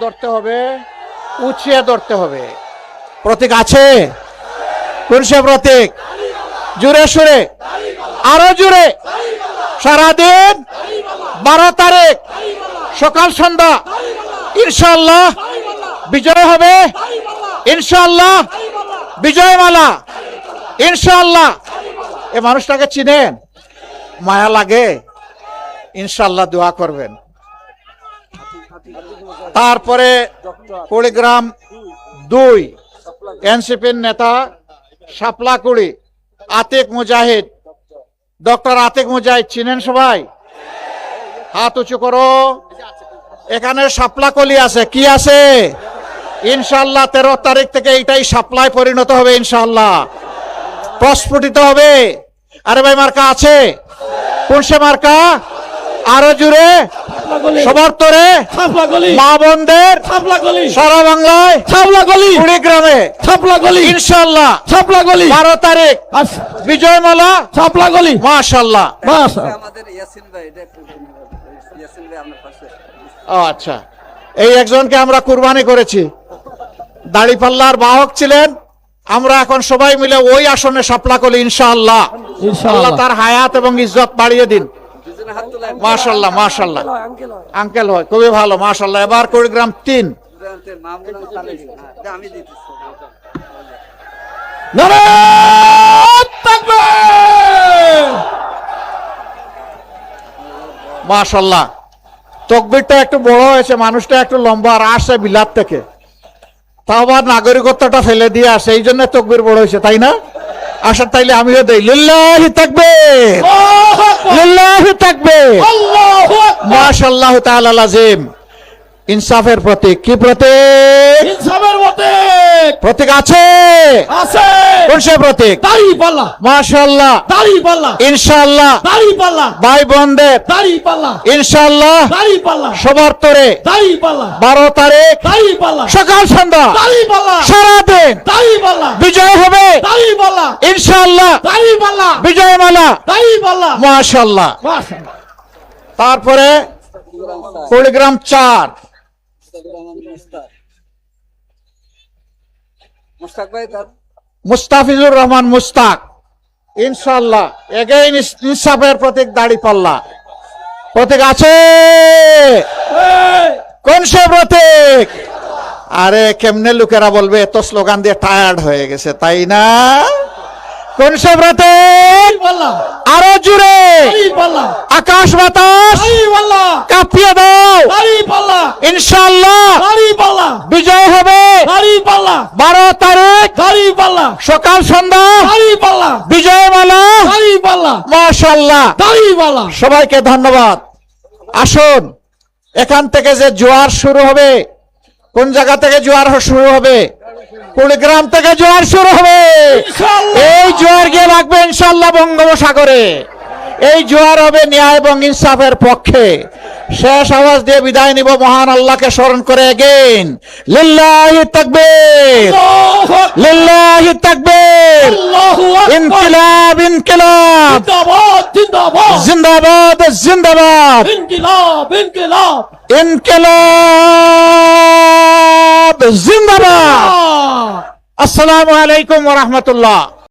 ধরতে হবে, উঁচিয়ে ধরতে হবে। প্রতীক আছে? কোন সে প্রতীক? জুড়ে সুরে, আরো জুড়ে। সারাদিন 12 তারিখ সকাল সন্ধ্যা ইনশাআল্লাহ বিজয় হবে, ইনশাআল্লাহ বিজয়মালা, ইনশাআল্লাহ। এ মানুষটাকে চিনেন? মায়া লাগে? ইনশাআল্লাহ দোয়া করবেন। তারপরে কুড়িগ্রাম 2 এনসিপির নেতা শাপলাকুড়ি আতিক মুজাহিদ, ডক্টর আতিক মুজাহিদ চিনেন সবাই? হাত উঁচু করো। এখানে শাপলাকলি আছে, কি আছে? ইনশাআল্লাহ 13 তারিখ থেকে এইটাই শাপলায় পরিণত হবে, ইনশাআল্লাহ প্রস্ফুটিত হবে। আরে ভাই মার্কা আছে? কোন সে মার্কা? আরো জুড়ে, সবার তরে, মা বোনদের, সারা বাংলায়, কুড়িগ্রামে, ইনশাআল্লাহ 12 তারিখ বিজয়মালা, মাশাআল্লাহ। আচ্ছা, এই একজনকে আমরা কুরবানি করেছি, দাড়িপাল্লার বাহক ছিলেন। আমরা এখন সবাই মিলে ওই আসনে শাপলা করি, ইনশাআল্লাহ। আল্লাহ তার হায়াত এবং ইজ্জত বাড়িয়ে দিন। মাশাআল্লাহ মাশাআল্লাহ। আঙ্কেল হয়, খুবই ভালো, মাশাআল্লাহ। এবার কুড়িগ্রাম 3 মাশাআল্লাহ। তকবীরটা একটু বড় হয়েছে, মানুষটা একটু লম্বা, আর আসছে বিলাত থেকে, তাও আবার নাগরিকত্বটা ফেলে দিয়ে আসে, এই জন্য তকবীর বড় হয়েছে, তাই না? আসার তাইলে আমিও দেই লিল্লাহি তাকবীর, লিল্লাহি তাকবীর, মাশাআল্লাহ তাআলা লাজিম। ইনসাফের প্রতীক। কি প্রতীক? ইনসাফের প্রতীক। প্রতীক আছে? আছে। কোন সে প্রতীক? দাড়িপাল্লা। মাশাআল্লাহ দাড়িপাল্লা। ইনশাআল্লাহ দাড়িপাল্লা। ভাই বোনদের দাড়িপাল্লা। ইনশাআল্লাহ দাড়িপাল্লা। সবার তরে দাড়িপাল্লা। 12 তারিখ দাড়িপাল্লা। সকাল সন্ধ্যা দাড়িপাল্লা। সারাদিন দাড়িপাল্লা। বিজয় হবে, দাড়িপাল্লা। ইনশাআল্লাহ দাড়িপাল্লা। বিজয়মালা, দাড়িপাল্লা। মাশাআল্লাহ। মাশাআল্লাহ। তারপরে কুড়িগ্রাম 4 মুস্তাফিজুর রহমান মুস্তাক, ইনশাআল্লাহ এগেইন ইনসাফের প্রতীক দাড়িপাল্লা। প্রতীক আছে? কোন সে প্রতীক? আরে কেমনে লোকেরা বলবে, এত স্লোগান দিয়ে টায়ার্ড হয়ে গেছে, তাই না? কোন সে প্রতীক? আরো জুড়ে, আকাশ বাতাস কাঁপিয়ে দাও, ইনশাআল্লাহ বিজয় হবে। 12 তারিখ সকাল সন্ধ্যা বিজয়মালা, মাশাআল্লাহ। সবাইকে ধন্যবাদ। আসুন, এখান থেকে যে জোয়ার শুরু হবে, কোন জায়গা থেকে জোয়ার শুরু হবে? কুড়িগ্রাম থেকে জোয়ার শুরু হবে। এই জোয়ার গিয়ে লাগবে ইনশাআল্লাহ বঙ্গোপসাগরে। এই জোয়ার হবে ন্যায় এবং ইনসাফের পক্ষে। শেষ আওয়াজ দিয়ে বিদায় নিব, মহান আল্লাহকে স্মরণ করে। এগেইন লিল্লাহি তাকবীর, লিল্লাহি তাকবীর, ইনকিলাব ইনকিলাব, জিন্দাবাদ জিন্দাবাদ, ইনকিলাব ইনকিলাব, ইনকিলাব জিন্দাবাদ। আসসালামু আলাইকুম ওয়া রাহমাতুল্লাহ।